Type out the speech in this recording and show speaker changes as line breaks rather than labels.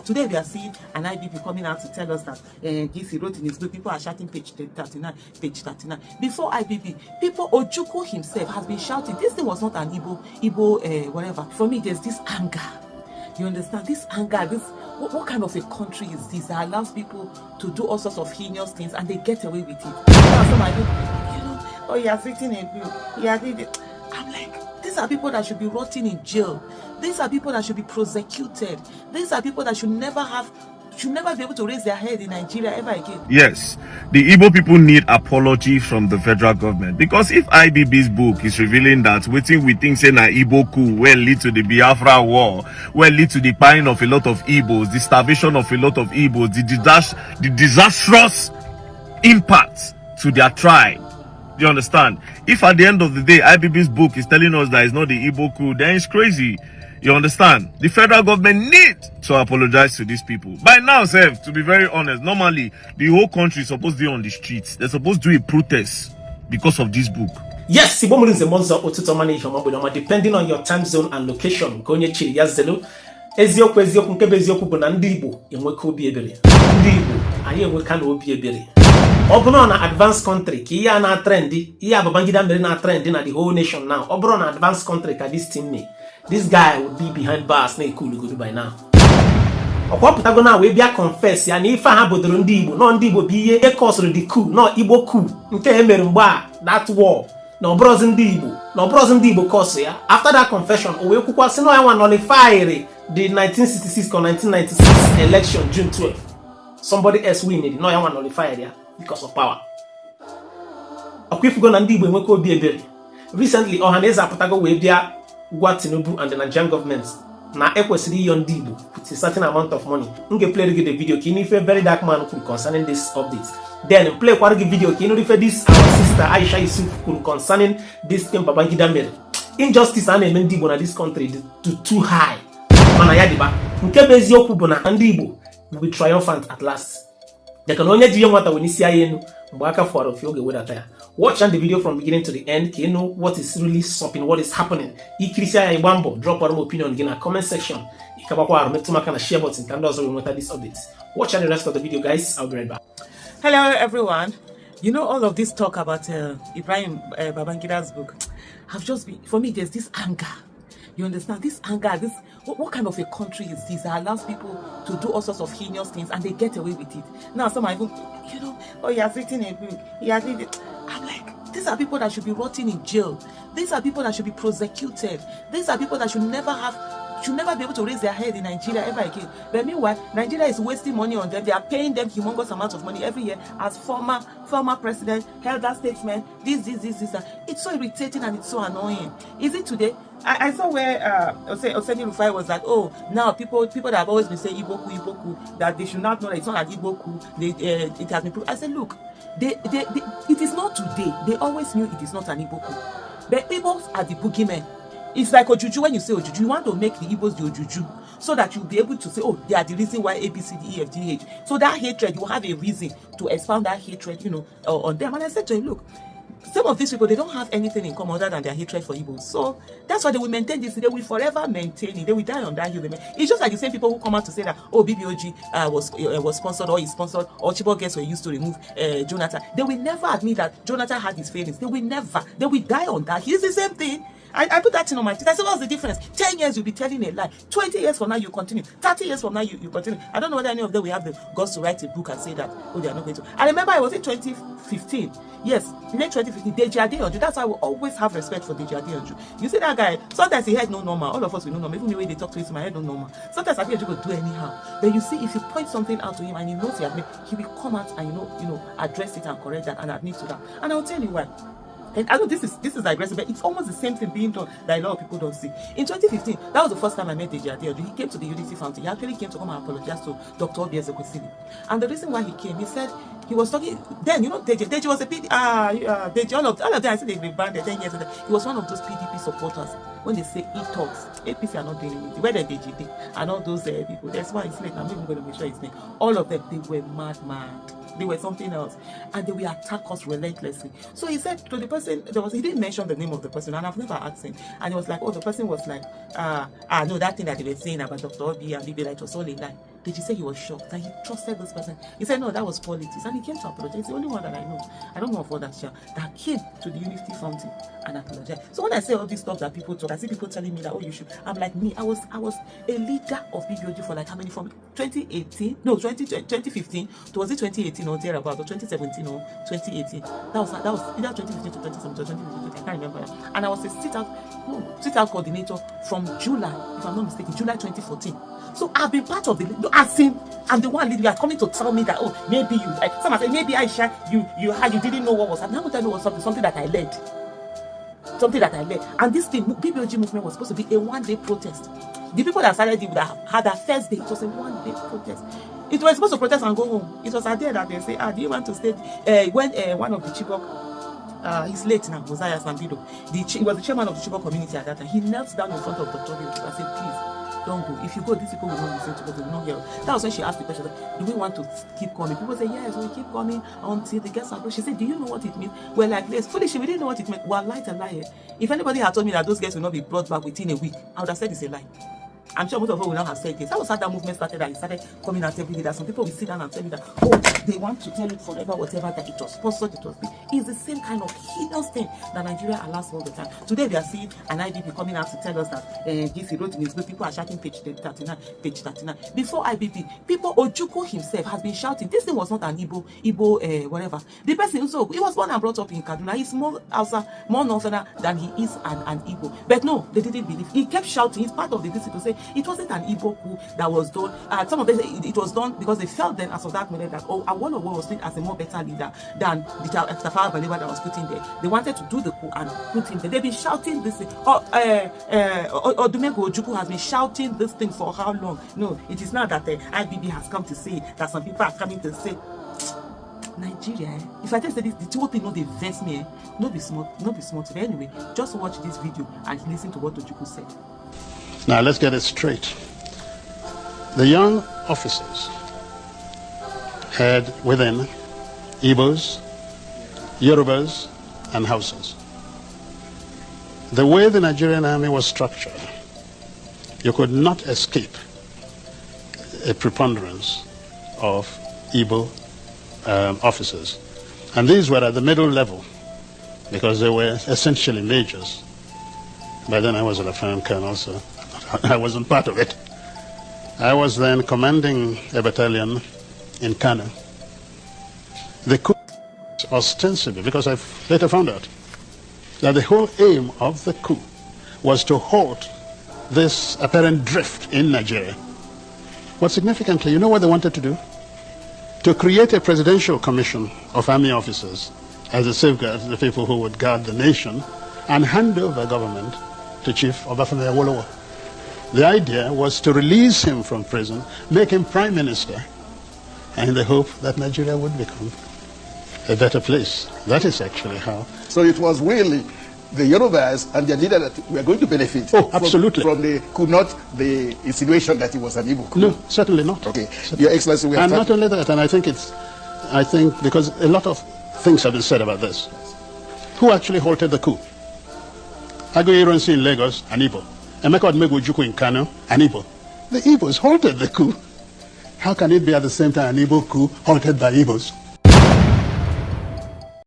Today we are seeing an IBB coming out to tell us that he wrote in his book, people are shouting page 39, page 39. Before IBB, people, Ojukwu himself has been shouting. This thing was not an Igbo, whatever. For me, there's this anger. You understand? This anger, this what kind of a country is this that allows people to do all sorts of heinous things and they get away with it? Now, some people, oh, you are sitting in blue. I'm like, these are people that should be rotting in jail. These are people that should be prosecuted. These are people that should never be able to raise their head in Nigeria ever again.
Yes, the Igbo people need apology from the federal government, because if IBB's book is revealing that waiting we think say na Igbo coup will lead to the Biafra war, will lead to the dying of a lot of Igbos, the starvation of a lot of Igbos, the disastrous impact to their tribe. Do you understand? If at the end of the day IBB's book is telling us that it's not the Igbo coup, then it's crazy. You understand? The federal government needs to apologize to these people. By now, sir, to be very honest, normally the whole country is supposed to be on the streets. They're supposed to do a protest because of this book.
Yes, depending on your time zone and location. Eziokwu nke beziokwu bụ na ndị Igbo enweka obi ebere. Ndị Igbo anyị enweka na obi ebere. Ọ bụrụ na advanced country ka ihe na trendy, ihe Babangida mere na trendy na the whole nation now. Ọ bụrụ na advanced country ka this team me. This guy would be behind bars na Cøøling by now. Ọkwapụtago na we bịa confess ya na ife ha bodoro ndị Igbo, no ndị Igbo bụ ihe ekosoro the coup, no Igbo coup nke emere mgbe that war. No bros ndị Igbo, no bros ndị Igbo koso ya. After that confession, o we kwukwa sị no ya nwa nullify the 1966 or 1996 election June 12. Somebody else win it, no ya nwa nullify ya because of power. Okwifugo na ndị Igbo enweka obi ebere. Recently, Ohaneze apụtago we bịa gwa Tinubu and the Nigerian government na ekwesịrị iyo ndị Igbo with a certain amount of money. Play the video ka ị very dark man concerning this update. Then play kwara the video ka ị refer this our sister Aisha Yesufu concerning this thing Babangida mere. Injustice a na-eme ndị Igbo na this country too high. Mana ya dịba nke bụ eziokwu bụ na ndị Igbo will be triumphant at last. Deka na onye ji nwata we n'isi ya enu mgbe aka fọrọ ofe oge wedata ya. Watch the video from beginning to the end. Can you know what is really stopping, what is happening? Drop our opinion in the comment section. Share button. Can also remember this update. Watch the rest of the video, guys. I'll be right back.
Hello, everyone. You know, all of this talk about Ibrahim Babangida's book have just been, for me, there's this anger. You understand? This anger, this what kind of a country is this that allows people to do all sorts of heinous things and they get away with it? Now, some are even, oh, you are sitting in blue. I'm like, these are people that should be rotting in jail. These are people that should be prosecuted. These are people that should never be able to raise their head in Nigeria ever again. But meanwhile, Nigeria is wasting money on them. They are paying them humongous amounts of money every year as former president, elder statesmen, this. It's so irritating and it's so annoying. Is it today? I saw where Oseni Rufai was like, oh, now people that have always been saying Igbo coup, that they should not know that it's not an Igbo coup. It has been proved. I said, look, it is not today. They always knew it is not an Igbo coup. But Igbos are the boogeymen. It's like Ojuju. When you say Ojuju, you want to make the Igbos the Ojuju so that you'll be able to say, oh, they are the reason why A, B, C, D, E, F, G, H. So that hatred, you have a reason to expound that hatred, on them. And I said to him, look, some of these people, they don't have anything in common other than their hatred for Igbos. So that's why they will maintain this. They will forever maintain it. They will die on that hill. It's just like the same people who come out to say that, oh, BBOG was sponsored or is sponsored, or Chibok guests were used to remove Jonathan. They will never admit that Jonathan had his failings. They will never. They will die on that. It's the same thing. I put that thing on my feet. I said, what's the difference? 10 years you'll be telling a lie. 20 years from now you continue. 30 years from now you continue. I don't know whether any of them will have the guts to write a book and say that, oh, they are not going to. I remember it was in 2015. Yes, in 2015, Deji Adeyanju. That's why I will always have respect for Deji Adeyanju. You see that guy, sometimes he had no normal. All of us will know normal. Even the way they talk to him, my head no normal. Sometimes I feel you could do anyhow. But you see, if you point something out to him and he knows he has made, he will come out and address it and correct that and admit to that. And I will tell you why. And I know this is aggressive, but it's almost the same thing being done that a lot of people don't see. In 2015, that was the first time I met Deji Adeyanju. He came to the Unity Fountain. He actually came to come and apologize to Dr. Obi Ezekwesili. And the reason why he came, he said he was talking. Then Deji was a Deji. All of them, I said they rebranded 10 years ago. He was one of those PDP supporters. When they say he talks, APC are not dealing with it. Where the Deji and all those people. That's why it's late. I'm not even going to make sure his name. All of them, they were mad. They were something else, and they will attack us relentlessly. So he said to the person, he didn't mention the name of the person, and I've never asked him. And he was like, oh, the person was like, no, that thing that they were saying about Dr. Obi and Bibi, it was all a lie. Did you say he was shocked that he trusted this person? He said, no, that was politics. And he came to apologize. He's the only one that I know. I don't know of others here that came to the Unity Fountain and apologized. So when I say all this stuff that people talk, I see people telling me that, oh, you should. I'm like, me, I was a leader of BBOG for like how many, from 2018? No, 2015. Was it 2018 or thereabout, or 2017 or 2018? That was either 2015 to 2017 or 2018. I can't remember. And I was a sit-out coordinator from July, if I'm not mistaken, July 2014. So I've been part of the, as in, I'm the one leading. You are coming to tell me that, oh, maybe you, someone said, maybe Aisha, you didn't know what was happening. How would I know what was something that I led? Something that I led. And this thing, BBOG movement was supposed to be a one-day protest. The people that started it would have had their first day. It was a one-day protest. It was supposed to protest and go home. It was a day that they say, do you want to stay? When one of the Chibok, he's late now, Mosiah Sambido, he was the chairman of the Chibok community at that time. He knelt down in front of Dr. Bill and said, please, don't go. If you go, these people will not listen to us, they will not hear. That was when she asked the question, do we want to keep coming? People say, yes, we keep coming until the guests are close. She said, do you know what it means? We're like this. Foolish, we didn't know what it meant. We're light and lie. If anybody had told me that those guests will not be brought back within a week, I would have said it's a lie. I'm sure most of us will now have said this. That was how that movement started, that it started coming out every day. That some people will sit down and tell you that, oh, they want to tell you forever, whatever, that it was sponsored, it was big. It's the same kind of heinous thing that Nigeria allows all the time. Today, we are seeing an IBB coming out to tell us that he wrote in his book, people are shouting page 39. Before IBB, people, Ojukwu himself has been shouting. This thing was not an Igbo, whatever. The person also, he was born and brought up in Kaduna. He's more northerner than he is an Igbo. But no, they didn't believe. He kept shouting. He's part of the visit to say, it wasn't an Igbo coup that was done. Some of them say it was done because they felt then, as of that minute, that one of them was seen as a more better leader than the Tafawa Balewa that was put in there. They wanted to do the coup and put him there. They've been shouting this thing. Odumegwu Ojukwu has been shouting this thing for how long? No, it is now that the IBB has come to say that some people are coming to say, Nigeria, if I tell you this, the whole thing, no, they vex me, no be smart. But anyway, just watch this video and listen to what Ojukwu said.
Now let's get it straight. The young officers had within Igbos, Yorubas, and Hausas. The way the Nigerian army was structured, you could not escape a preponderance of Igbo officers. And these were at the middle level because they were essentially majors. By then I was a lieutenant colonel, so I wasn't part of it. I was then commanding a battalion in Kano. The coup, ostensibly, because I later found out that the whole aim of the coup was to halt this apparent drift in Nigeria. But significantly, you know what they wanted to do? To create a presidential commission of army officers as a safeguard to the people who would guard the nation and hand over government to Chief Obafemi Awolowo. The idea was to release him from prison, make him prime minister, and in the hope that Nigeria would become a better place. That is actually how.
So it was really the Yorubas and their leader that were going to benefit
absolutely.
from the coup, not the insinuation that it was an Igbo coup.
No, certainly not.
Okay,
certainly.
Your Excellency, we have
and not only that, and I think because a lot of things have been said about this. Who actually halted the coup? Agoye Ironsi in Lagos, an Igbo. Emeka Odumegwu Ojukwu in Kano, an Igbo. The Igbos halted the coup. How can it be at the same time an Igbo coup halted by Igbos?